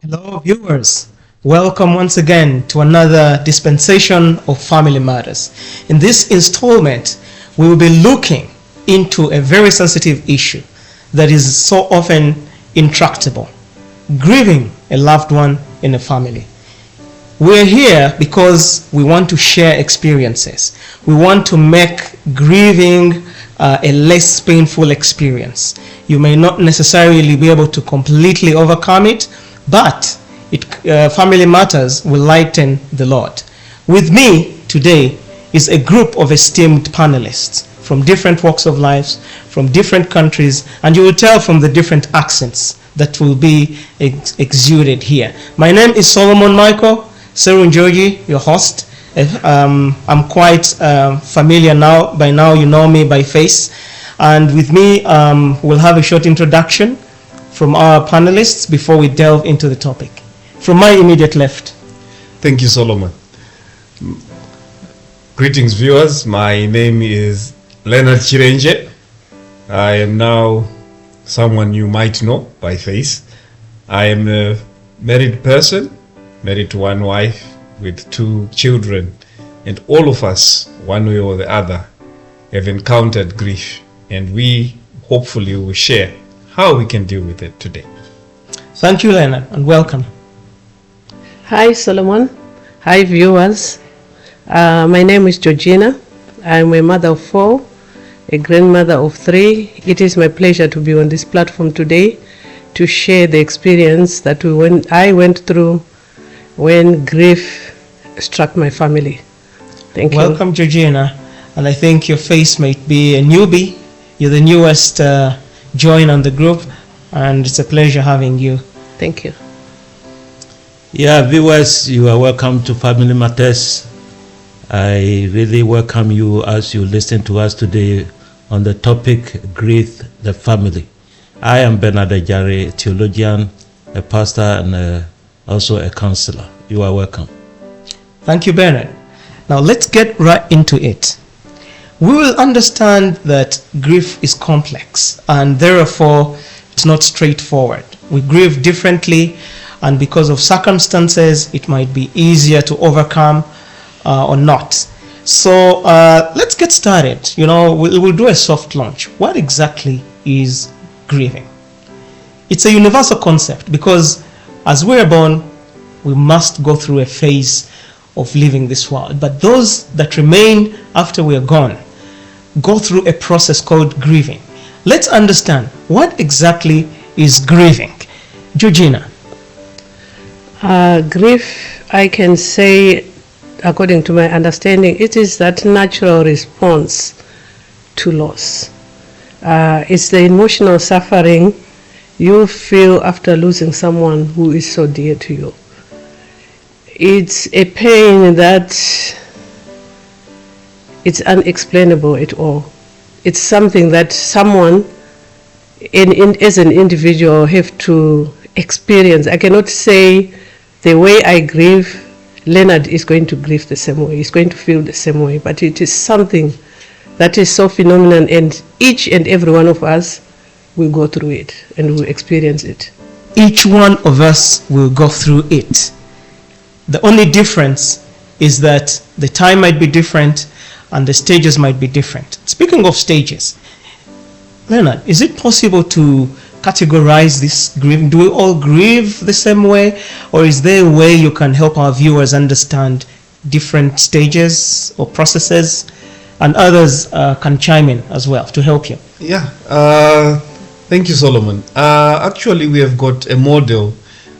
Hello, viewers. Welcome once again to another dispensation of Family Matters. In this installment, we will be looking into a very sensitive issue that is so often intractable: grieving a loved one in a family. We're here because we want to share experiences. We want to make grieving a less painful experience. You may not necessarily be able to completely overcome it, but Family Matters will lighten the load. With me today is a group of esteemed panelists from different walks of life, from different countries, and you will tell from the different accents that will be exuded here. My name is Solomon Michael Serun Georgie, your host. I'm quite familiar now. By now you know me by face. And with me, we'll have a short introduction from our panelists before we delve into the topic. From my immediate left. Thank you, Solomon. Greetings, viewers. My name is Leonard Chirenje. I am now someone you might know by face. I am a married person, married to one wife with 2 children, and all of us, one way or the other, have encountered grief, and we hopefully will share how we can deal with it today. Thank you, Leonard, and welcome. Hi, Solomon. Hi, viewers. My name is Georgina. I'm a mother of 4, a grandmother of 3. It is my pleasure to be on this platform today to share the experience that I went through when grief struck my family. Thank you. Welcome, Georgina. And I think your face might be a newbie. You're the newest join on the group, and it's a pleasure having you. Thank you. Yeah, viewers, you are welcome to Family Matters. I really welcome you as you listen to us today on the topic, Grieve the Family. I am Bernard Ejare, theologian, a pastor, and also a counselor. You are welcome. Thank you, Bernard. Now let's get right into it. We will understand that grief is complex and therefore it's not straightforward. We grieve differently, and because of circumstances, it might be easier to overcome or not. So let's get started. We'll do a soft launch. What exactly is grieving? It's a universal concept because as we're born, we must go through a phase of leaving this world. But those that remain after we are gone go through a process called grieving. Let's understand what exactly is grieving. Georgina. Grief, I can say, according to my understanding, it is that natural response to loss. It's the emotional suffering you feel after losing someone who is so dear to you. It's a pain that it's unexplainable at all. It's something that someone as an individual have to experience. I cannot say the way I grieve, Leonard is going to grieve the same way. He's going to feel the same way. But it is something that is so phenomenal, and each and every one of us will go through it and will experience it. Each one of us will go through it. The only difference is that the time might be different and the stages might be different. Speaking of stages, Leonard, is it possible to categorize this grieving? Do we all grieve the same way, or is there a way you can help our viewers understand different stages or processes, and others can chime in as well to help you? Yeah, thank you, Solomon. Actually, we have got a model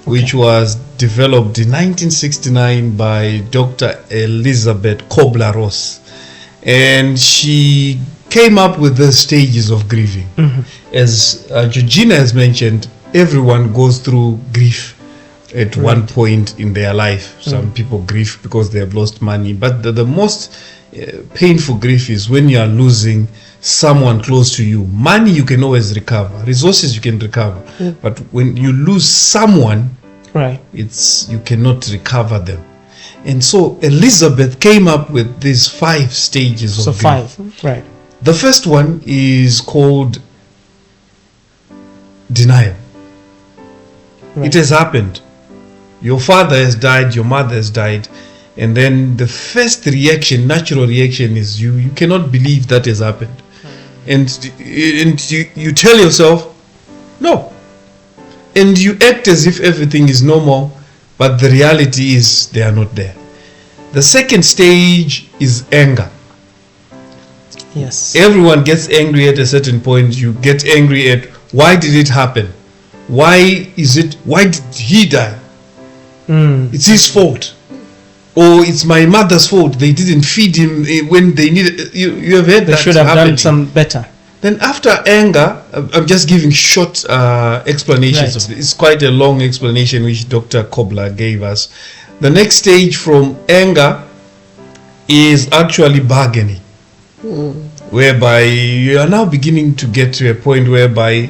which was developed in 1969 by Dr. Elizabeth Kubler-Ross, and she came up with the stages of grieving. Mm-hmm. As Georgina has mentioned, everyone goes through grief at one point in their life. Some people grieve because they have lost money, but the most painful grief is when you are losing someone close to you. Money you can always recover, resources you can recover, but when you lose someone, you cannot recover them. And so Elizabeth came up with these 5 stages of grief. 5, right. The first one is called denial. Right. It has happened. your father has died, your mother has died, and then the first reaction, natural reaction, is you cannot believe that has happened. And you tell yourself, no. And you act as if everything is normal, but the reality is they are not there. The second stage is anger. Yes. Everyone gets angry at a certain point. You get angry at, why did it happen? Why did he die? It's his fault. Or it's my mother's fault. They didn't feed him when they needed. You have heard that. They should have happening. done some better. Then after anger, I'm just giving short explanations of this. It's quite a long explanation which Dr. Kobler gave us. The next stage from anger is actually bargaining, whereby you are now beginning to get to a point whereby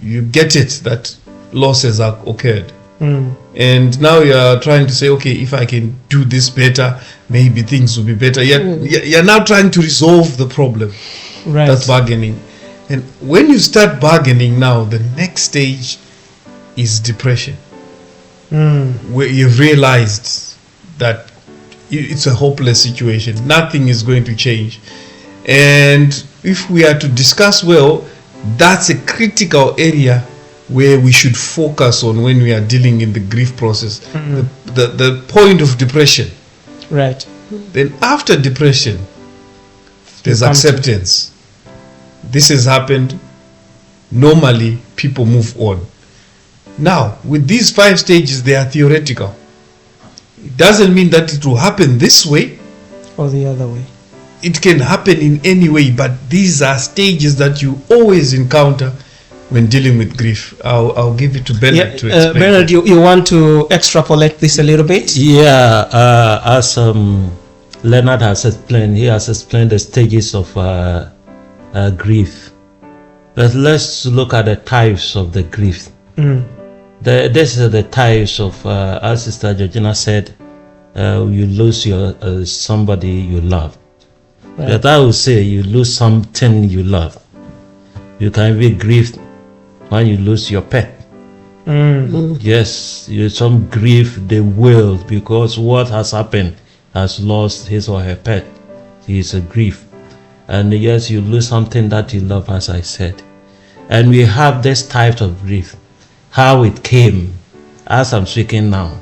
you get it that losses have occurred. And now you are trying to say, okay, if I can do this better, maybe things will be better. You're now trying to resolve the problem. Right. That's bargaining. And when you start bargaining now, the next stage is depression. Where you've realized that it's a hopeless situation. Nothing is going to change. And if we are to discuss well, that's a critical area where we should focus on when we are dealing in the grief process. The point of depression. Right. Then after depression, there's acceptance. This has happened. Normally, people move on. Now, with these 5 stages, they are theoretical. It doesn't mean that it will happen this way or the other way. It can happen in any way, but these are stages that you always encounter when dealing with grief. I'll give it to Bernard to explain. Bernard, you want to extrapolate this a little bit? Yeah, as Leonard has explained, he has explained the stages of grief. But let's look at the types of the grief. This is the types of, as Sister Georgina said, you lose your somebody you love. Right. But I would say you lose something you love. You can be grieved when you lose your pet. Yes, you some grief the world because what has happened has lost his or her pet. He is a grief. And yes, you lose something that you love, as I said. And we have this type of grief. How it came, as I'm speaking now.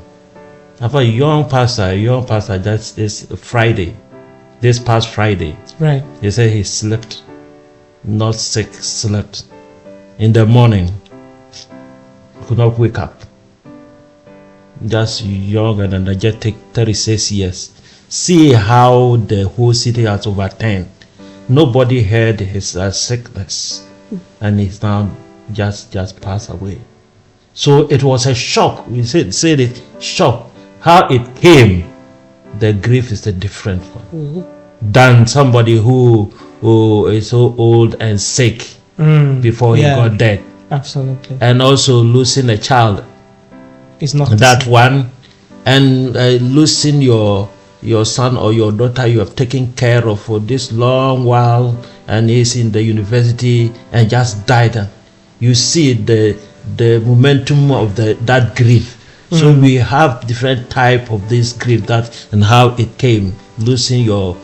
I have a young pastor just this past Friday. Right. He said he slept, not sick, slept. In the morning, could not wake up. Just young and energetic, 36 years. See how the whole city has overturned. Nobody heard his sickness, and he's now just passed away. So it was a shock. We said it, shock. How it came, the grief is a different one than somebody who is so old and sick before he got dead. Absolutely. And also losing a child. It's not that one, and losing your son or your daughter you have taken care of for this long while, and he's in the university and just died. And you see the momentum of that grief. So we have different type of this grief, that and how it came. Losing your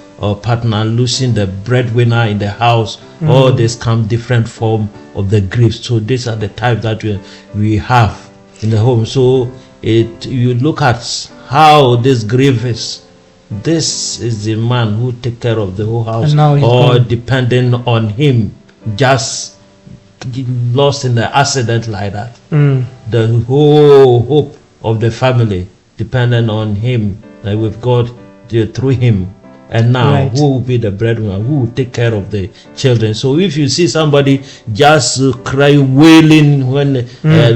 partner, losing the breadwinner in the house. All this come different form of the grief. So these are the type that we have in the home. So you look at how this grief is. This is the man who take care of the whole house, or depending on him, just lost in the accident like that. The whole hope of the family dependent on him, with God through him. And now, who will be the breadwinner? Who will take care of the children? So if you see somebody just cry, wailing when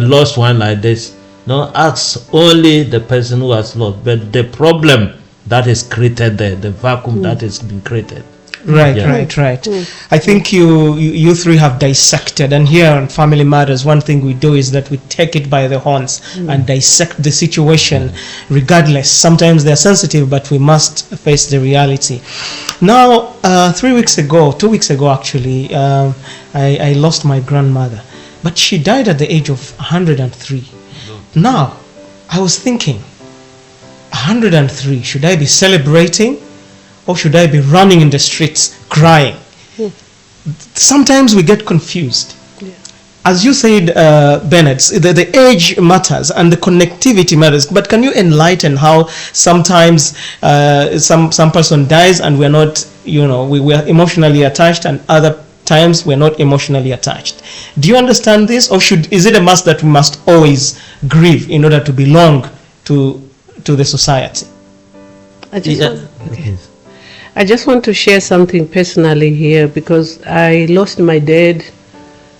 lost one like this, no, ask only the person who has lost. But the problem that is created there, the vacuum that has been created. Right. I think you three have dissected, and here on Family Matters, one thing we do is that we take it by the horns and dissect the situation regardless. Sometimes they're sensitive, but we must face the reality. Now, 2 weeks ago actually, I lost my grandmother, but she died at the age of 103. Now, I was thinking, 103, should I be celebrating or should I be running in the streets crying? Sometimes we get confused. As you said, Bennett, the age matters and the connectivity matters. But can you enlighten how sometimes some person dies and we're not, we are emotionally attached, and other times we're not emotionally attached? Do you understand this, or is it a must that we must always grieve in order to belong to the society? I just want to share something personally here, because I lost my dad.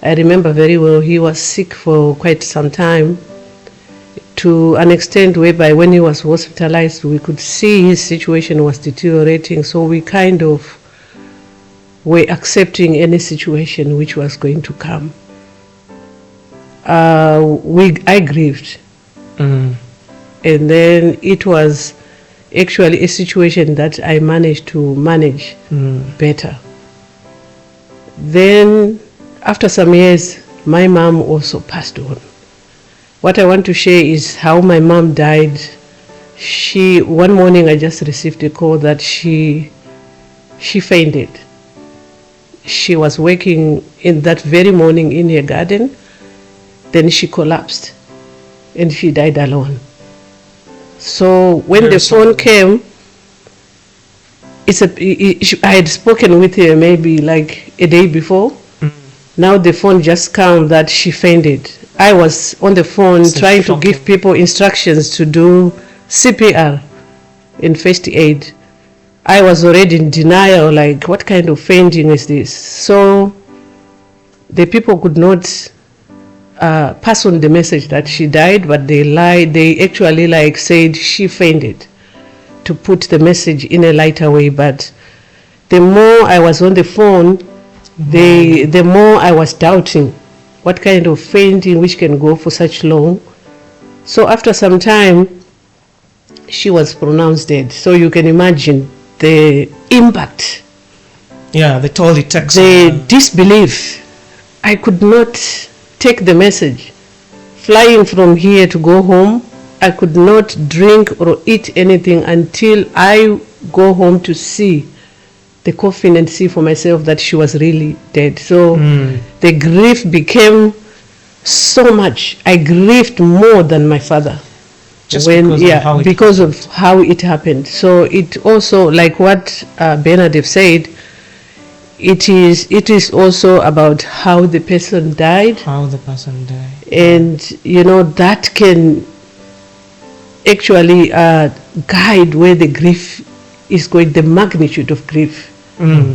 I remember very well, he was sick for quite some time, to an extent whereby when he was hospitalized, we could see his situation was deteriorating. So we kind of were accepting any situation which was going to come. I grieved. And then it was actually a situation that I managed to manage better. Then after some years, my mom also passed on. What I want to share is how my mom died. One morning I just received a call that she fainted. She was working in that very morning in her garden. Then she collapsed and she died alone. So when the phone came, I had spoken with her maybe like a day before. Now the phone just came that she fainted. I was on the phone trying to give people instructions to do CPR in first aid. I was already in denial, like, what kind of fainting is this? So the people could not pass on the message that she died, but they lied. They actually said she fainted, to put the message in a lighter way. But the more I was on the phone, the more I was doubting what kind of fainting which can go for such long. So after some time, she was pronounced dead. So you can imagine the impact. Yeah, the toll it takes. The disbelief. I could not take the message. Flying from here to go home, I could not drink or eat anything until I go home to see the coffin and see for myself that she was really dead. So the grief became so much. I grieved more than my father. Because of how it happened. So it also, like what Bernadette said, it is also about how the person died. And that can actually guide where the grief is going. The magnitude of grief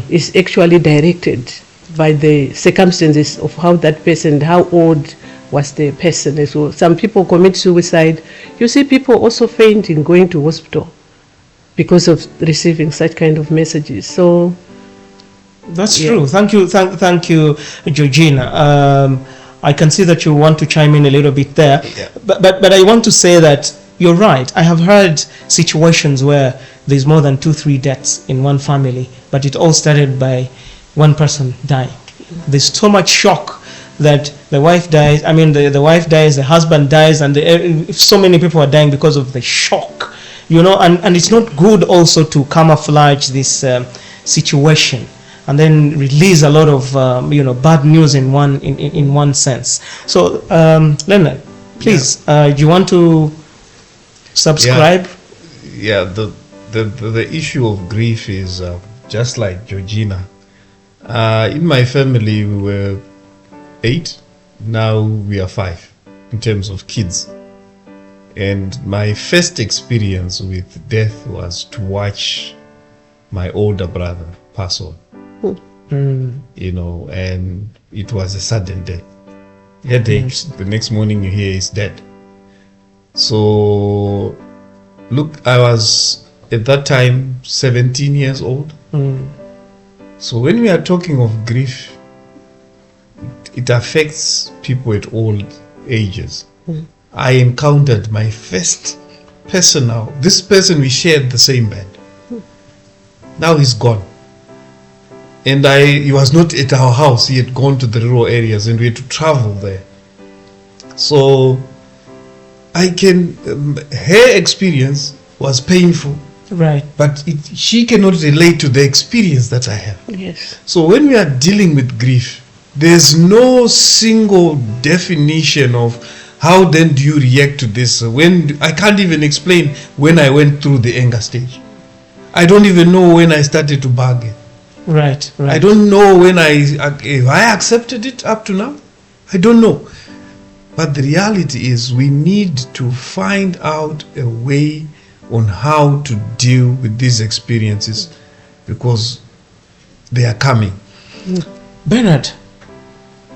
is actually directed by the circumstances of how that person, how old was the person as well. Some people commit suicide. You see people also fainting, going to hospital because of receiving such kind of messages. So that's true. Thank you, Georgina. I can see that you want to chime in a little bit there. Yeah. But I want to say that you're right. I have heard situations where there's more than 2-3 deaths in one family, but it all started by one person dying. There's so much shock that the wife dies. I mean, the wife dies, the husband dies, and so many people are dying because of the shock. And it's not good also to camouflage this situation and then release a lot of bad news in one sense. So Leonard, please, do you want to subscribe? Yeah, the issue of grief is just like Georgina. In my family, we were 8. Now we are 5 in terms of kids. And my first experience with death was to watch my older brother pass on. And it was a sudden death. Headaches. The next morning you hear he's dead. So look, I was at that time 17 years old. So when we are talking of grief, it affects people at all ages. I encountered my first personal, this person we shared the same bed. Now he's gone. And he was not at our house, he had gone to the rural areas and we had to travel there. So her experience was painful, Right. but she cannot relate to the experience that I have. Yes. So when we are dealing with grief, there's no single definition of how then do you react to this. When I can't even explain when I went through the anger stage. I don't even know when I started to bargain. Right. Right. I don't know when if I accepted it up to now. I don't know. But the reality is we need to find out a way on how to deal with these experiences because they are coming. Bernard,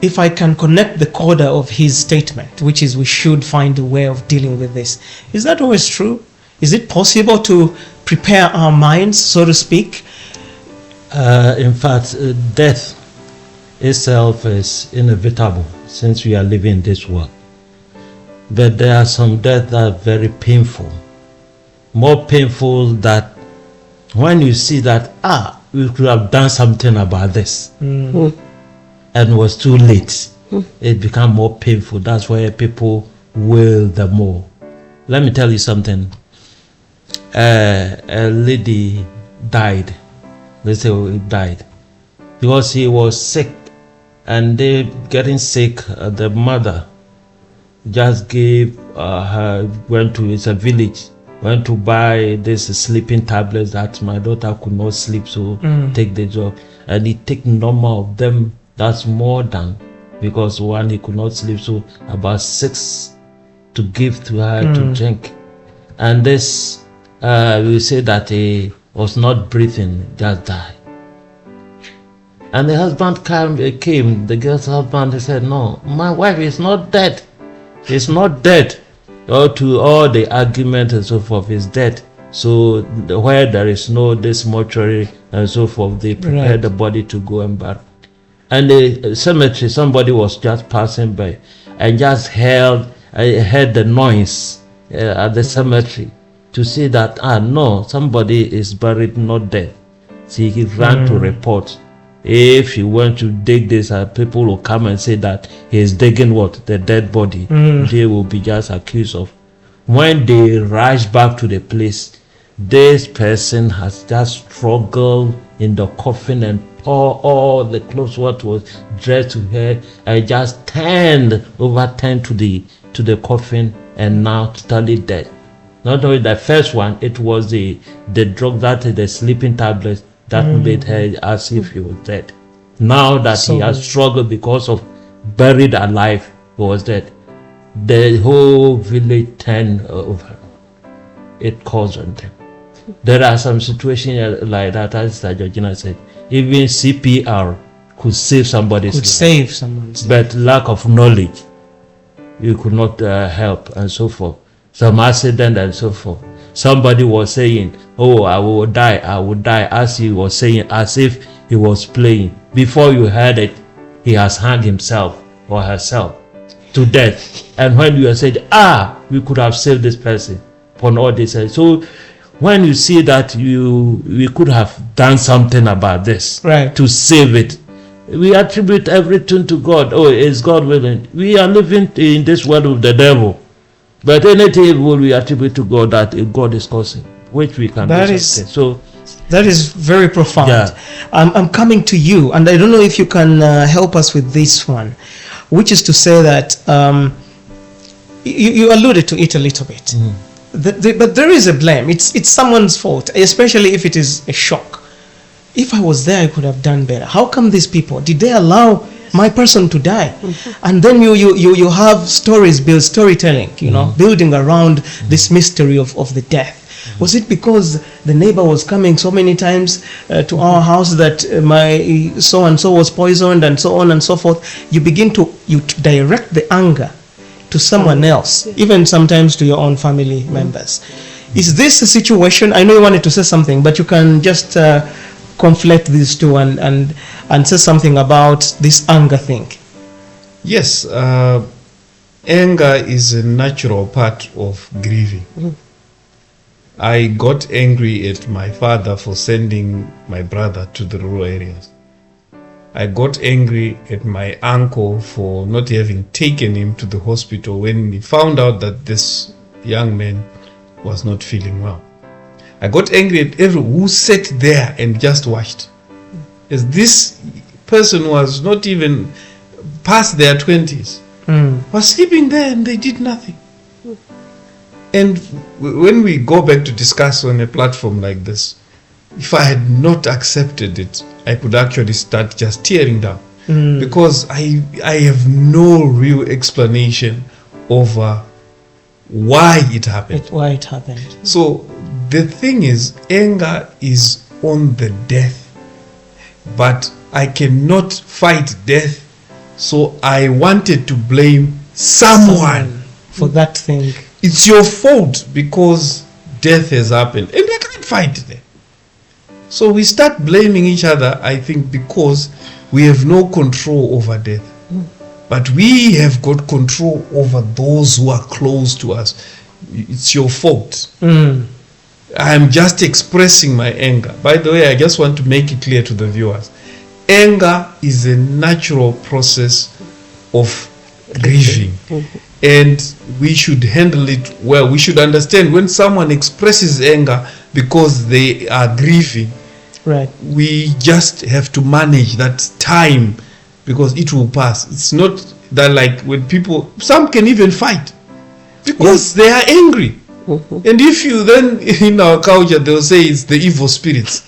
if I can connect the coda of his statement, which is we should find a way of dealing with this, is that always true? Is it possible to prepare our minds, so to speak? In fact, death itself is inevitable since we are living in this world. But there are some deaths that are very painful. More painful that when you see that, we could have done something about this. And was too late. It became more painful. That's why people wail the more. Let me tell you something. A lady died. Let's say it died because he was sick, and they getting sick. The mother just gave went to it's a village, went to buy this sleeping tablets that my daughter could not sleep, so take the job, and he take normal of them. That's more than because one he could not sleep, so about 6 to give to her to drink, and this we say that he was not breathing, just died. And the husband came, the girl's husband, he said, no, my wife is not dead. She's not dead. To all the argument and so forth is dead. So where there is no this mortuary and so forth, they prepare the body to go and bury. And the cemetery, somebody was just passing by and just heard the noise at the cemetery to see that, no, somebody is buried, not dead. See, he ran to report. If he went to dig this, people will come and say that he is digging what? The dead body. They will be just accused of. When they rush back to the place, this person has just struggled in the coffin and pour all the clothes what was dressed to her and just overturned to the coffin and now totally dead. Not only the first one, it was the drug that is the sleeping tablets that made her as if he was dead. Now that he has struggled because of buried alive, he was dead. The whole village turned over. It caused on them. There are some situations like that, as Georgina said. Even CPR could save somebody's life. But lack of knowledge, you could not help and so forth. Some accident and so forth. Somebody was saying, I will die, as he was saying, as if he was playing. Before you heard it, he has hanged himself or herself to death. And when you said, we could have saved this person upon all this. So when you see that we could have done something about this to save it, we attribute everything to God. Is God willing? We are living in this world with the devil. But anything evil we attribute to God that God is causing, which we can do. So that is very profound. Yeah. I'm coming to you, and I don't know if you can help us with this one, which is to say that you alluded to it a little bit. But there is a blame. It's someone's fault, especially if it is a shock. If I was there, I could have done better. How come these people, did they allow my person to die? And then you have storytelling, building around this mystery of the death. Was it because the neighbor was coming so many times to our house that my so and so was poisoned and so on and so forth? You direct the anger to someone else, even sometimes to your own family members. Is this a situation? I know you wanted to say something, but you can just conflate these two and say something about this anger thing. Yes, anger is a natural part of grieving. I got angry at my father for sending my brother to the rural areas. I got angry at my uncle for not having taken him to the hospital when he found out that this young man was not feeling well. I got angry at everyone who sat there and just watched. As this person was not even past their 20s, was sleeping there and they did nothing. And when we go back to discuss on a platform like this, if I had not accepted it, I could actually start just tearing down. Because I have no real explanation over why it happened. Why it happened. So the thing is, anger is on the death, but I cannot fight death, so I wanted to blame someone for that thing. It's your fault because death has happened and I can't fight it. So we start blaming each other, I think, because we have no control over death. But we have got control over those who are close to us. It's your fault. I'm just expressing my anger. By the way, I just want to make it clear to the viewers. Anger is a natural process of grieving. And we should handle it well. We should understand when someone expresses anger because they are grieving, right, we just have to manage that time because it will pass. It's not that like when people, some can even fight because they are angry. And if you then, in our culture, they'll say it's the evil spirits.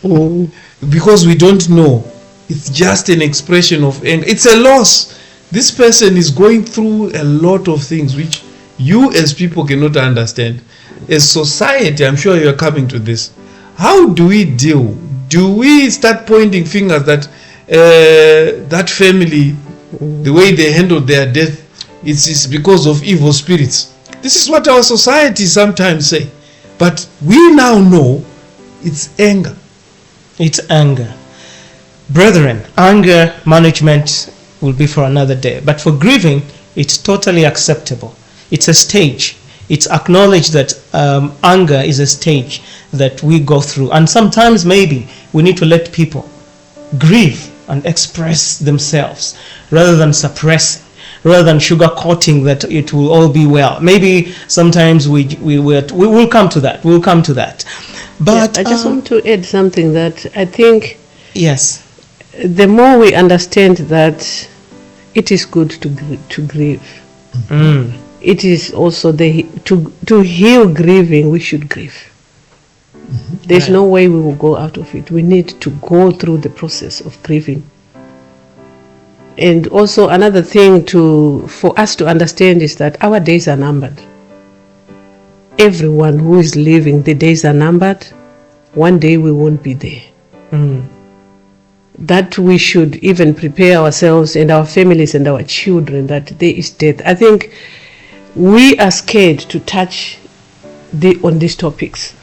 Because we don't know. It's just an expression of anger. It's a loss. This person is going through a lot of things which you as people cannot understand. As society, I'm sure you're coming to this. How do we deal? Do we start pointing fingers that that family, the way they handled their death, it's because of evil spirits? This is what our society sometimes say. But we now know it's anger. It's anger. Brethren, anger management will be for another day. But for grieving, it's totally acceptable. It's a stage. It's acknowledged that anger is a stage that we go through. And sometimes maybe we need to let people grieve and express themselves rather than suppressing, rather than sugarcoating that it will all be well. Maybe sometimes we will come to that. We'll come to that. But I just want to add something that I think, yes, the more we understand that it is good to grieve, it is also to heal grieving, we should grieve. There's no way we will go out of it. We need to go through the process of grieving. And also another thing for us to understand is that our days are numbered. Everyone who is living, the days are numbered. One day we won't be there. That we should even prepare ourselves and our families and our children that there is death. I think we are scared to touch on these topics.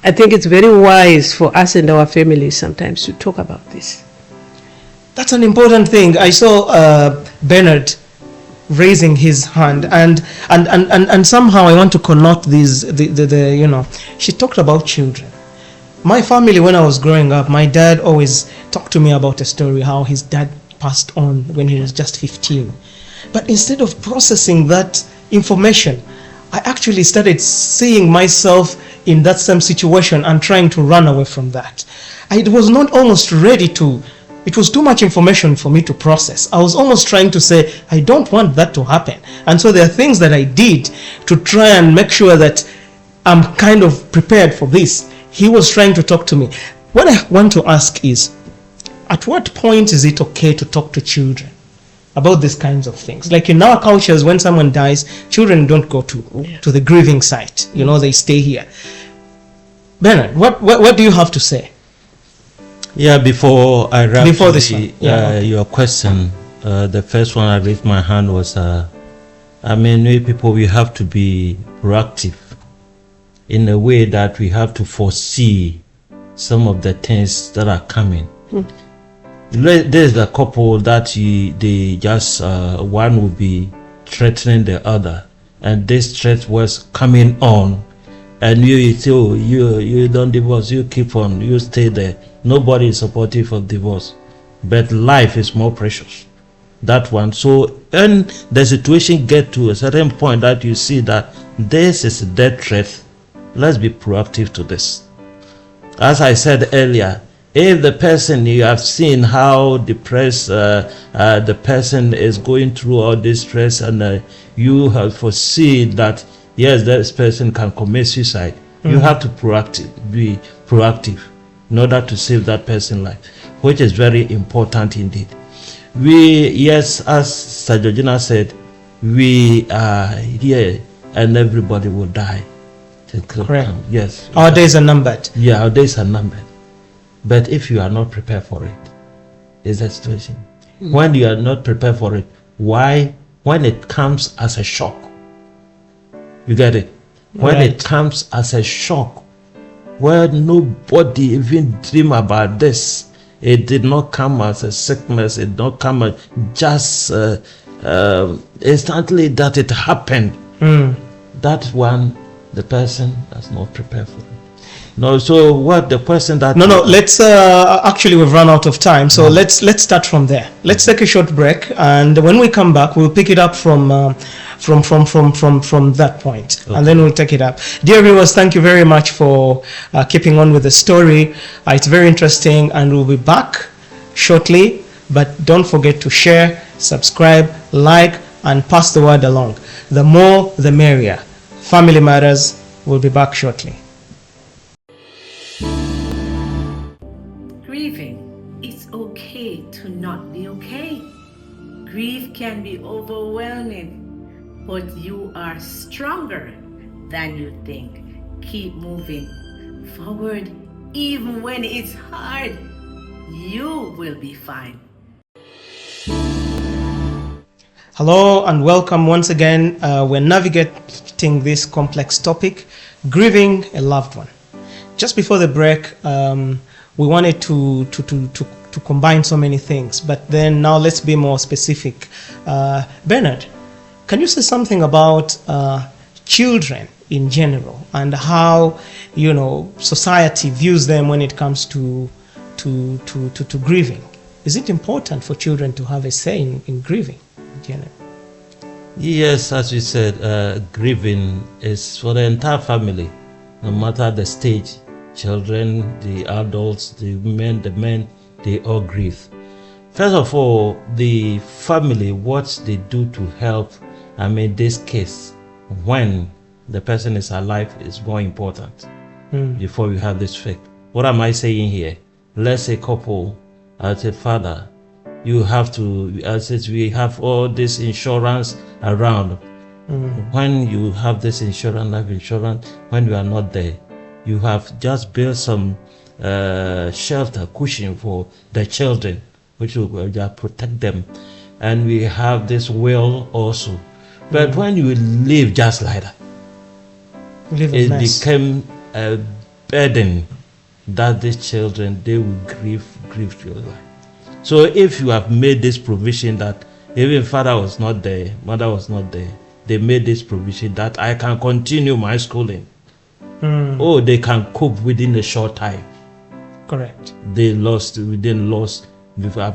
I think it's very wise for us and our families sometimes to talk about this. That's an important thing. I saw Bernard raising his hand, and somehow I want to connote these. She talked about children. My family, when I was growing up, my dad always talked to me about a story how his dad passed on when he was just 15. But instead of processing that information, I actually started seeing myself in that same situation and trying to run away from that. I was not almost ready to. It was too much information for me to process. I was almost trying to say, I don't want that to happen. And so there are things that I did to try and make sure that I'm kind of prepared for this. He was trying to talk to me. What I want to ask is, at what point is it okay to talk to children about these kinds of things? Like in our cultures, when someone dies, children don't go to the grieving site. They stay here. Bernard, what do you have to say? Yeah, before I wrap Before this one. your question, the first one I raised my hand was, we people, we have to be proactive in a way that we have to foresee some of the things that are coming. There's a couple that they just, one will be threatening the other, and this threat was coming on, and you say, oh, you don't divorce, you keep on, you stay there. Nobody is supportive of divorce. but life is more precious. That one. So when the situation get to a certain point that you see that this is a death threat, let's be proactive to this. As I said earlier, if the person, you have seen how depressed the person is going through all this stress, and you have foreseen that yes, this person can commit suicide, you have to be proactive in order to save that person's life, which is very important indeed. Yes, as Sir Georgina said, we are here and everybody will die. Correct. Yes. Our days are numbered. Yeah, our days are numbered. But if you are not prepared for it, is the situation. When you are not prepared for it, why? When it comes as a shock. You get it? When it comes as a shock, where nobody even dream about this. It did not come as a sickness. It did not come as just instantly that it happened. That one, the person does not prepare for it. No, so what the person that... No, let's, actually we've run out of time, so let's start from there. Let's take a short break, and when we come back, we'll pick it up from that point, and then we'll take it up. Dear viewers, thank you very much for keeping on with the story. It's very interesting, and we'll be back shortly, but don't forget to share, subscribe, like, and pass the word along. The more, the merrier. Family Matters will be back shortly. Grieving, it's okay to not be okay. Grief can be overwhelming, but you are stronger than you think. Keep moving forward, even when it's hard. You will be fine. Hello and welcome once again. We're navigating this complex topic, grieving a loved one. Just before the break, we wanted to combine so many things, but then now let's be more specific. Bernard, can you say something about children in general and how society views them when it comes to grieving? Is it important for children to have a say in grieving in general? Yes, as we said, grieving is for the entire family, no matter the stage. Children, the adults, the women, the men, they all grieve. First of all, the family, what they do to help, this case, when the person is alive, is more important before we have this fact. What am I saying here? Let's say couple, as a father, you have to, as we have all this insurance around. When you have this insurance, life insurance, when you are not there, you have just built some shelter, cushion for the children, which will protect them. And we have this will also. But when you live just like that, it became a burden that these children, they will grieve your life. So if you have made this provision that even father was not there, mother was not there, they made this provision that I can continue my schooling. Oh, they can cope within a short time. Correct. Within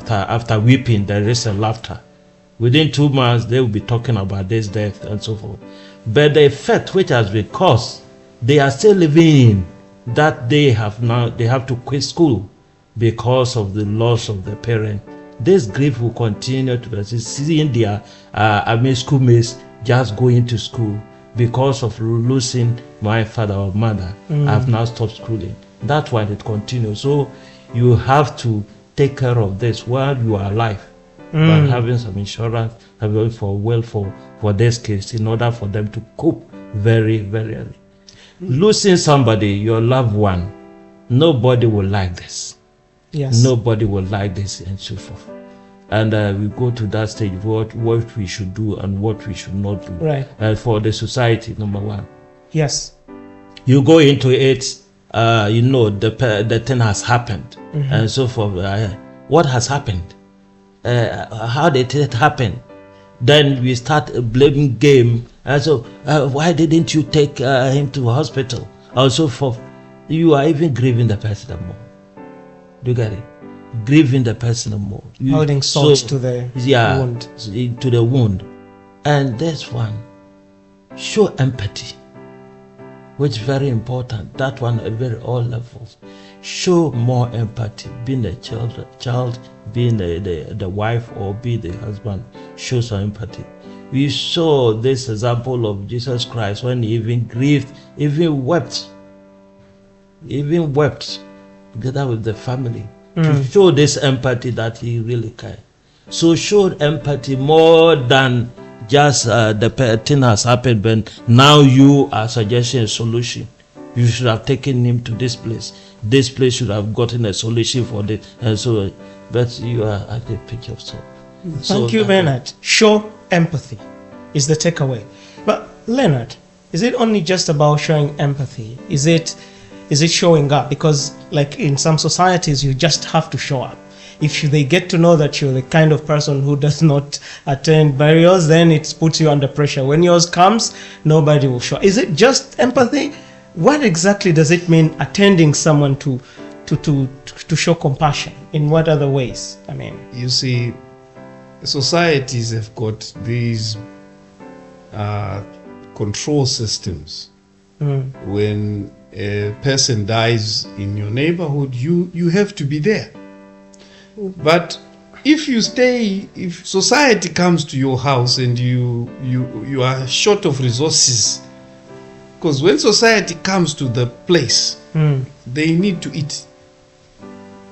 after weeping, there is a laughter. Within 2 months, they will be talking about this death and so forth. But the effect which has been caused, they are still living in that they have to quit school because of the loss of the parent. This grief will continue to persist, seeing their schoolmates just going to school. Because of losing my father or mother, I've now stopped schooling. That's why it continues. So you have to take care of this while you are alive, by having some insurance, having for this case, in order for them to cope very, very early. Losing somebody, your loved one, nobody will like this. Yes. Nobody will like this and so forth. And we go to that stage, what we should do and what we should not do. Right. For the society, number one. Yes. You go into it, the thing has happened and so forth. What has happened? How did it happen? Then we start a blaming game. And so, why didn't you take him to hospital? Or so forth. You are even grieving the person more. Do you get it? grieving the person more. Adding salt to the wound. To the wound. And this one, show empathy, which is very important. That one at very all levels. Show more empathy. Being a child, being the wife, or be the husband, show some empathy. We saw this example of Jesus Christ when he even grieved, even wept together with the family to show this empathy that he really cared. So showed empathy more than just the thing has happened, but now you are suggesting a solution. You should have taken him to this place. This place should have gotten a solution for this, and so. But you are at the pitch of salt. Thank you, Leonard. Show empathy is the takeaway. But Leonard, is it only just about showing empathy? Is it showing up? Because like in some societies, you just have to show up. If they get to know that you're the kind of person who does not attend burials, then it puts you under pressure. When yours comes, nobody will show. Is it just empathy? What exactly does it mean attending someone to show compassion? In what other ways? I mean, you see, societies have got these control systems. When a person dies in your neighborhood, you have to be there. But if society comes to your house and you are short of resources, because when society comes to the place, they need to eat.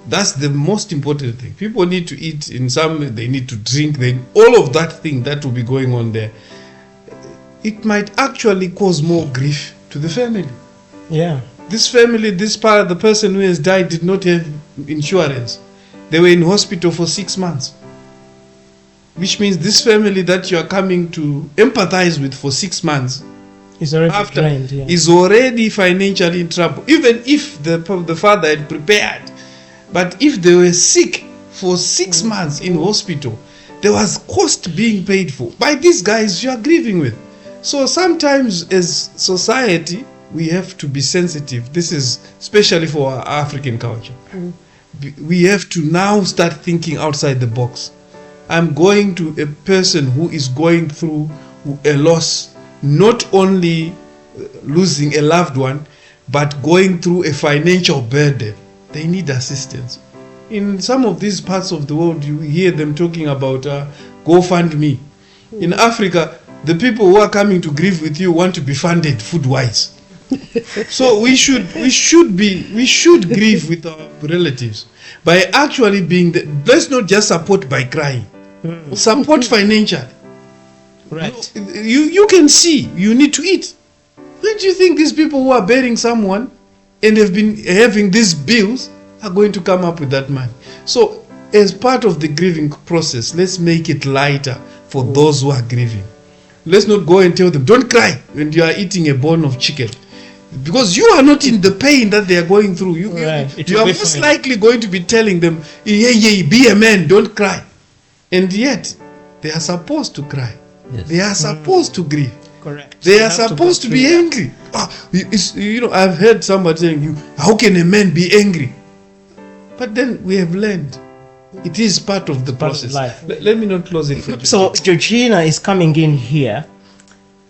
That's the most important thing. People need to eat. They need to drink. Then all of that thing that will be going on there, it might actually cause more grief to the family. Yeah. This family, the person who has died did not have insurance. They were in hospital for 6 months. Which means this family that you are coming to empathize with for 6 months is already drained, is already financially in trouble. Even if the father had prepared. But if they were sick for 6 months in hospital, there was cost being paid for by these guys you are grieving with. So sometimes as society, we have to be sensitive. This is especially for our African culture. We have to now start thinking outside the box. I'm going to a person who is going through a loss, not only losing a loved one, but going through a financial burden. They need assistance. In some of these parts of the world, you hear them talking about GoFundMe. In Africa, the people who are coming to grieve with you want to be funded food-wise. So we should grieve with our relatives by actually being let's not just support by crying. Support financially. Right. You can see you need to eat. Don't you think these people who are burying someone and have been having these bills are going to come up with that money? So as part of the grieving process, let's make it lighter for those who are grieving. Let's not go and tell them, don't cry when you are eating a bone of chicken. Because you are not in the pain that they are going through. You are most likely going to be telling them, be a man, don't cry. And yet, they are supposed to cry. Yes. They are supposed to grieve. Correct. They are supposed to be angry. I've heard somebody saying, how can a man be angry? But then we have learned. It is part of the process. Let me not close it. So Georgina is coming in here.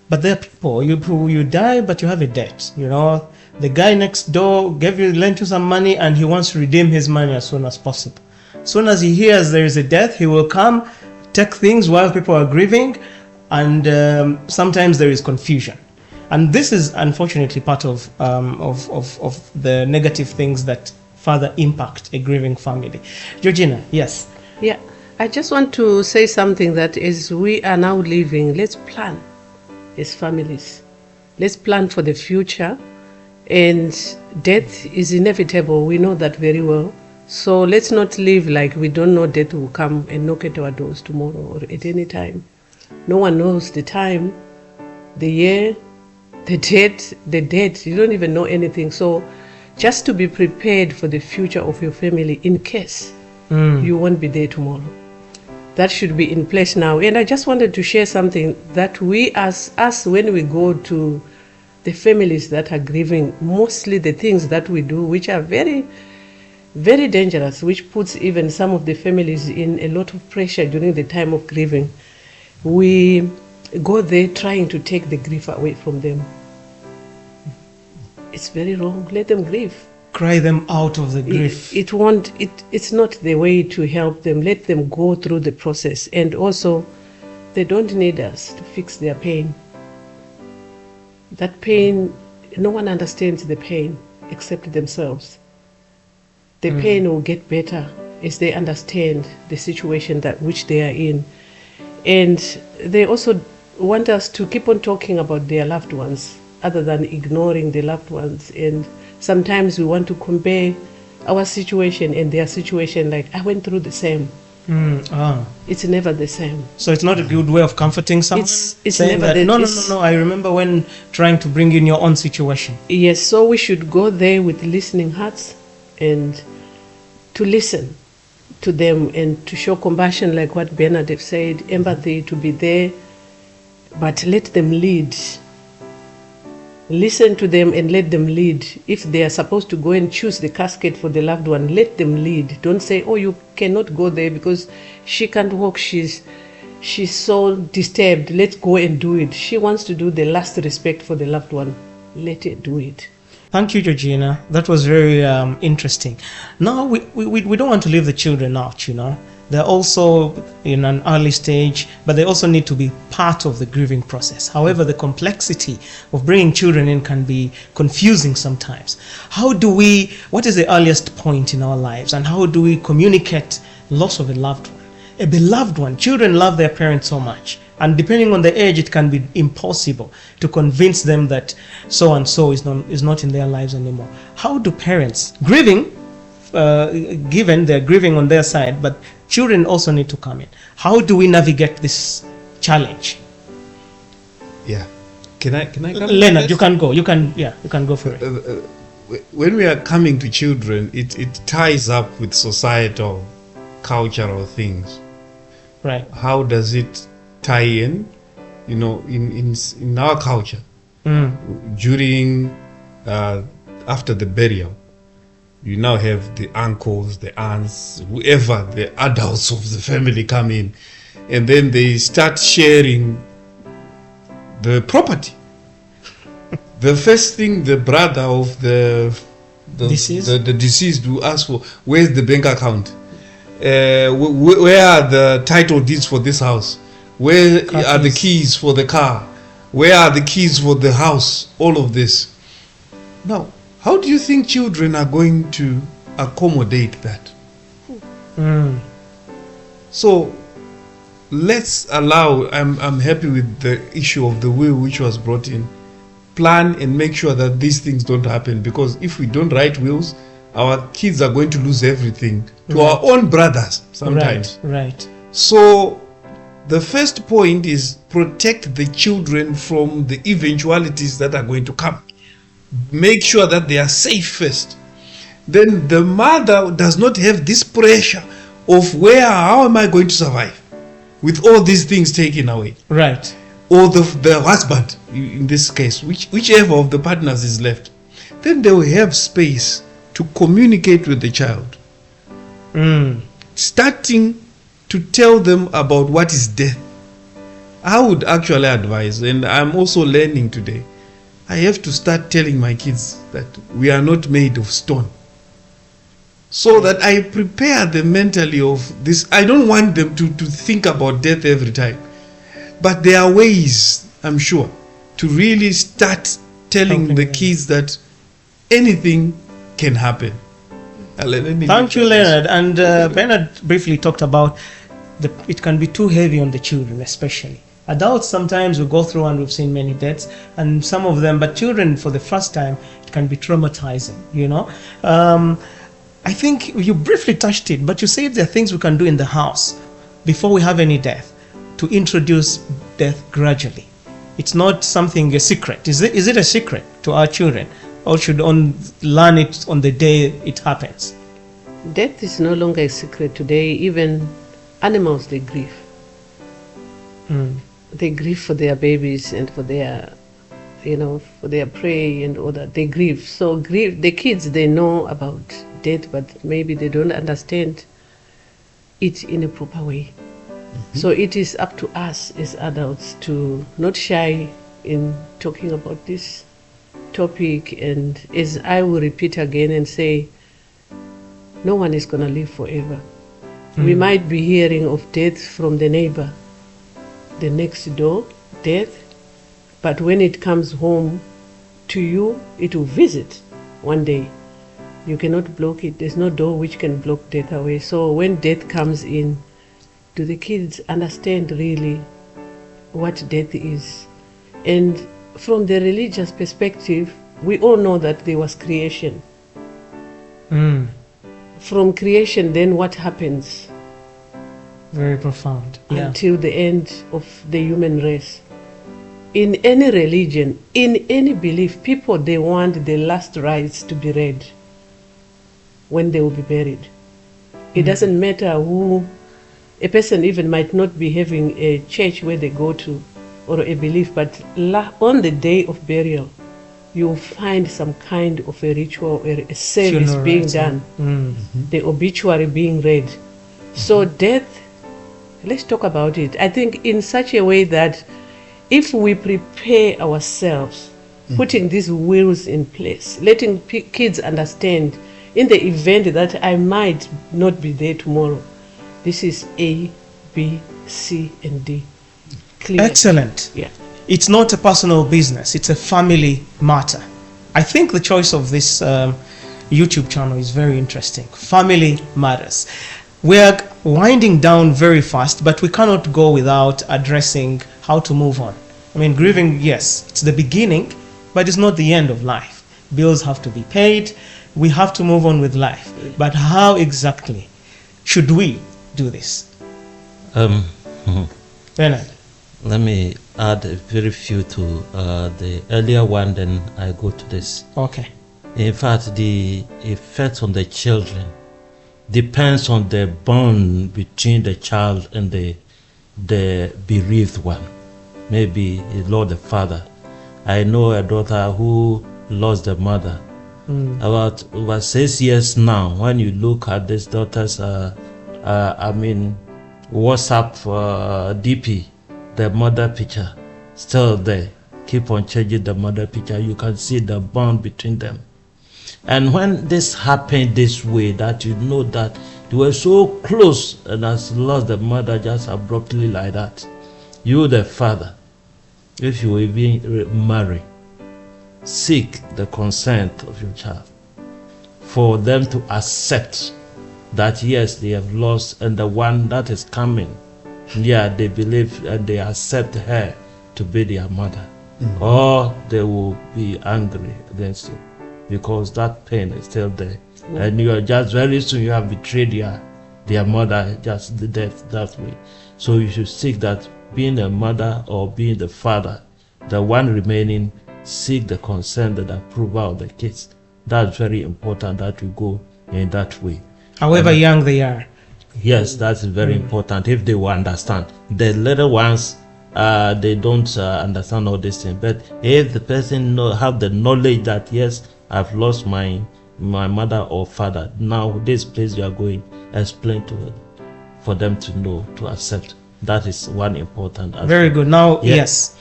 But there are people, you die, but you have a debt. The guy next door lent you some money, and he wants to redeem his money as soon as possible. As soon as he hears there is a death, he will come, take things while people are grieving, and sometimes there is confusion. And this is unfortunately part of the negative things that further impact a grieving family. Georgina, yes. Yeah, I just want to say something that as we are now living, let's plan. As families, let's plan for the future, and death is inevitable. We know that very well. So let's not live like we don't know death will come and knock at our doors tomorrow or at any time. No one knows the time, the year, the date. You don't even know anything. So just to be prepared for the future of your family in case you won't be there tomorrow. That should be in place now. And I just wanted to share something that we as us, when we go to the families that are grieving, mostly the things that we do, which are very very dangerous, which puts even some of the families in a lot of pressure during the time of grieving. We go there trying to take the grief away from them. It's very wrong. Let them grieve. Cry them out of the grief. It's not the way to help them. Let them go through the process. And also, they don't need us to fix their pain. That pain, no one understands the pain except themselves. The pain will get better as they understand the situation that which they are in. And they also want us to keep on talking about their loved ones other than ignoring the loved ones. And sometimes we want to compare our situation and their situation, like, I went through the same. It's never the same. So it's not a good way of comforting someone? It's saying never that, the no, I remember when trying to bring in your own situation. Yes, so we should go there with listening hearts and to listen to them and to show compassion, like what Bernard have said, empathy, to be there, but let them lead. Listen to them and let them lead. If they are supposed to go and choose the casket for the loved one, let them lead. Don't say, oh, you cannot go there because she can't walk, she's so disturbed, let's go and do it. She wants to do the last respect for the loved one. Let her do it. Thank you, Georgina. That was very interesting. Now, we don't want to leave the children out, They're also in an early stage, but they also need to be part of the grieving process. However, the complexity of bringing children in can be confusing sometimes. What is the earliest point in our lives, and how do we communicate loss of a loved one? A beloved one. Children love their parents so much, and depending on the age, it can be impossible to convince them that so and so is not in their lives anymore. How do parents, grieving, given they're grieving on their side, but children also need to come in. How do we navigate this challenge? Yeah. Can I come? Leonard, you can go. You can go for it. When we are coming to children, it ties up with societal, cultural things. Right. How does it tie in? In our culture, during after the burial, you now have the uncles, the aunts, whoever, the adults of the family come in, and then they start sharing the property. The first thing the brother of the deceased will ask for, where's the bank account? Where are the title deeds for this house? Where are the keys for the car? Where are the keys for the house? All of this. Now, how do you think children are going to accommodate that? So let's allow, I'm happy with the issue of the will which was brought in. Plan and make sure that these things don't happen, because if we don't write wills, our kids are going to lose everything to our own brothers sometimes. Right. So the first point is protect the children from the eventualities that are going to come. Make sure that they are safe first. Then the mother does not have this pressure of how am I going to survive with all these things taken away. Right. Or the husband, in this case, whichever of the partners is left. Then they will have space to communicate with the child. Starting to tell them about what is death. I would actually advise, and I'm also learning today, I have to start telling my kids that we are not made of stone. So that I prepare them mentally of this. I don't want them to think about death every time. But there are ways, I'm sure, to really start telling the kids that anything can happen. Thank you, Leonard. And Bernard briefly talked about it can be too heavy on the children, especially. Adults sometimes we go through and we've seen many deaths, and some of them, but children for the first time, it can be traumatizing, I think you briefly touched it, but you said there are things we can do in the house before we have any death to introduce death gradually. It's not something a secret. Is it a secret to our children, or should learn it on the day it happens? Death is no longer a secret today. Even animals, they grieve. They grieve for their babies and for their, for their prey and all that. They grieve. So the kids, they know about death, but maybe they don't understand it in a proper way. So it is up to us as adults to not shy in talking about this topic. And as I will repeat again and say, no one is going to live forever. We might be hearing of death from the neighbor, the next door, death, but when it comes home to you, it will visit one day. You cannot block it. There's no door which can block death away. So when death comes in, do the kids understand really what death is? And from the religious perspective, we all know that there was creation. From creation, then what happens? Very profound. Yeah. Until the end of the human race. In any religion, in any belief, people, they want the last rites to be read when they will be buried. It doesn't matter who, a person even might not be having a church where they go to or a belief, but on the day of burial, you'll find some kind of a ritual, a service Funeral being rites, done, the obituary being read. So death, let's talk about it. I think in such a way that if we prepare ourselves, putting these wills in place, letting kids understand in the event that I might not be there tomorrow, this is A, B, C, and D. Clear. Excellent. Yeah. It's not a personal business, it's a family matter. I think the choice of this YouTube channel is very interesting. Family Matters. We're winding down very fast, but we cannot go without addressing how to move on. I mean, grieving, yes, it's the beginning, but it's not the end of life. Bills have to be paid. We have to move on with life. But how exactly should we do this? Bernard. Let me add a very few to the earlier one, then I go to this. Okay. In fact, the effect on the children depends on the bond between the child and the bereaved one. Maybe he lost the father. I know a daughter who lost the mother. About over 6 years now, when you look at this daughter's, WhatsApp DP, the mother picture, still there. Keep on changing the mother picture. You can see the bond between them. And when this happened this way, that you know that they were so close and has lost the mother just abruptly like that, you the father, if you will be married, seek the consent of your child for them to accept that yes, they have lost, and the one that is coming, they believe and they accept her to be their mother, or they will be angry against you because that pain is still there, and you are just very soon you have betrayed their mother, just the death that way. So you should seek that, being a mother or being the father, the one remaining, seek the consent and approval of the kids. That's very important that we go in that way. However young they are. Yes, that's very important if they will understand. The little ones, they don't understand all these things. But if the person have the knowledge that yes, I've lost my mother or father, now this place you are going, explain to it for them to know, to accept. That is one important aspect. Very good. Now, yes.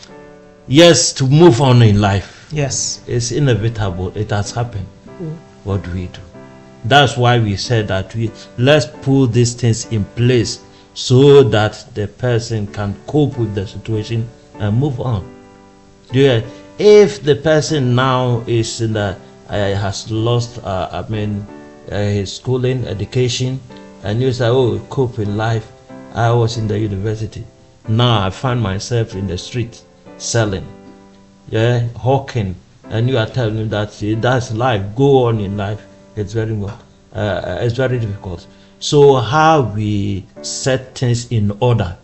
Yes, to move on in life. Yes. It's inevitable. It has happened. What do we do? That's why we said that let's put these things in place so that the person can cope with the situation and move on. If the person now is in has lost his schooling, education, and you say, oh, cope in life. I was in the university. Now I find myself in the street selling, hawking, and you are telling me that that's life. Go on in life. It's very difficult. So how we set things in order,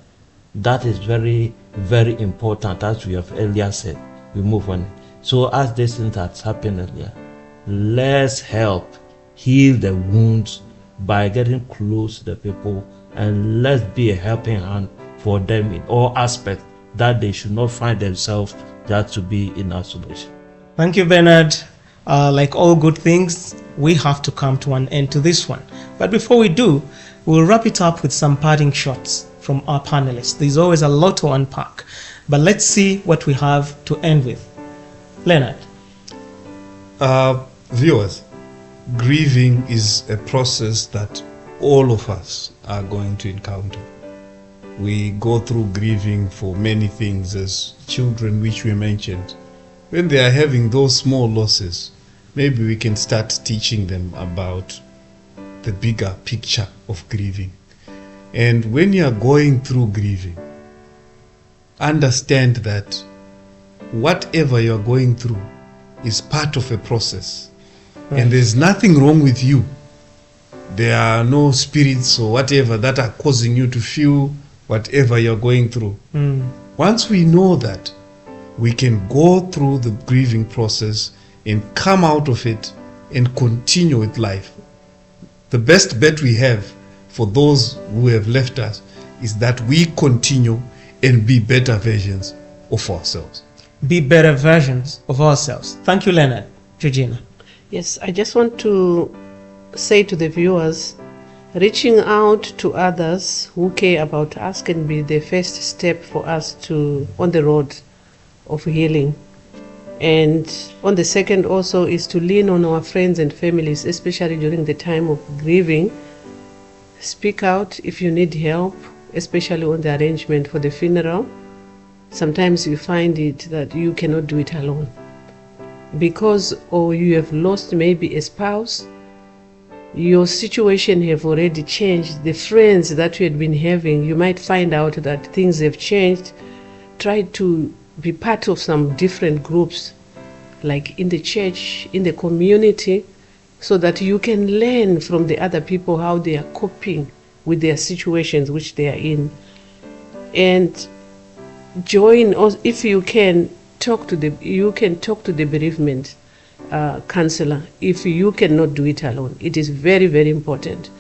that is very, very important. As we have earlier said, we move on. So as this thing that's happened earlier, let's help heal the wounds by getting close to the people, and let's be a helping hand for them in all aspects, that they should not find themselves just to be in isolation. Thank you, Bernard. Like all good things, we have to come to an end to this one. But before we do, we'll wrap it up with some parting shots from our panelists. There's always a lot to unpack, but let's see what we have to end with. Leonard. Viewers, grieving is a process that all of us are going to encounter. We go through grieving for many things as children, which we mentioned. When they are having those small losses, maybe we can start teaching them about the bigger picture of grieving. And when you are going through grieving, understand that whatever you are going through is part of a process. Right. And there's nothing wrong with you. There are no spirits or whatever that are causing you to feel whatever you're going through. Once we know that, we can go through the grieving process and come out of it and continue with life. The best bet we have for those who have left us is that we continue and be better versions of ourselves. Be better versions of ourselves. Thank you, Leonard. Georgina. Yes, I just want to say to the viewers, reaching out to others who care about us can be the first step for us on the road of healing. And on the second also is to lean on our friends and families, especially during the time of grieving. Speak out if you need help, especially on the arrangement for the funeral. Sometimes you find it that you cannot do it alone because you have lost maybe a spouse. Your situation have already changed. The friends that you had been having, you might find out that things have changed. Try to be part of some different groups, like in the church, in the community, so that you can learn from the other people how they are coping with their situations which they are in. And join, or if you can, talk to the bereavement counselor if you cannot do it alone. It is very, very important.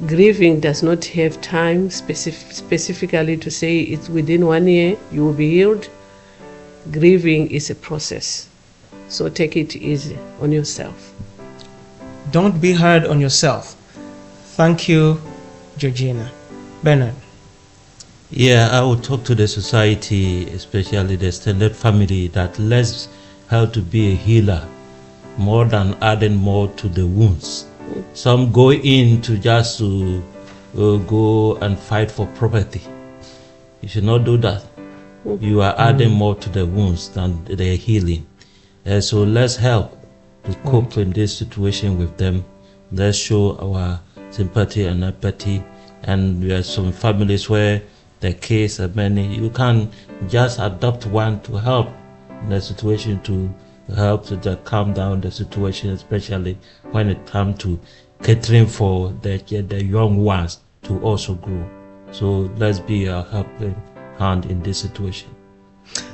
Grieving does not have time specifically to say it's within 1 year you will be healed. Grieving is a process, so take it easy on yourself. Don't be hard on yourself. Thank you, Georgina. Bernard. Yeah, I will talk to the society, especially the extended family, that let's help to be a healer more than adding more to the wounds. Some go in to just to go and fight for property. You should not do that. You are adding more to the wounds than the healing. So let's help to cope in this situation with them. Let's show our sympathy and empathy. And there are some families where the case are many. You can just adopt one to help in the situation, to help to just calm down the situation, especially when it comes to catering for the young ones to also grow. So let's be a helping hand in this situation.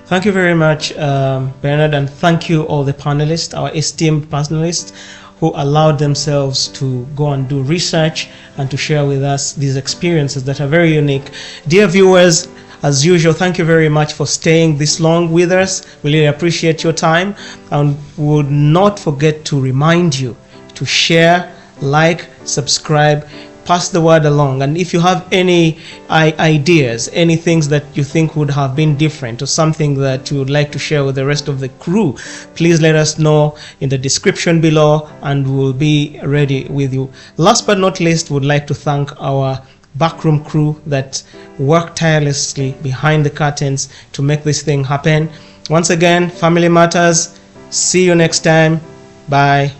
Thank you very much, Bernard, and thank you all the panelists, our esteemed panelists, who allowed themselves to go and do research and to share with us these experiences that are very unique. Dear viewers, as usual, thank you very much for staying this long with us. We really appreciate your time, and would not forget to remind you to share, like, subscribe, pass the word along. And if you have any ideas, any things that you think would have been different, or something that you would like to share with the rest of the crew, please let us know in the description below, and we'll be ready with you. Last but not least, would like to thank our backroom crew that worked tirelessly behind the curtains to make this thing happen. Once again, Family Matters. See you next time. Bye.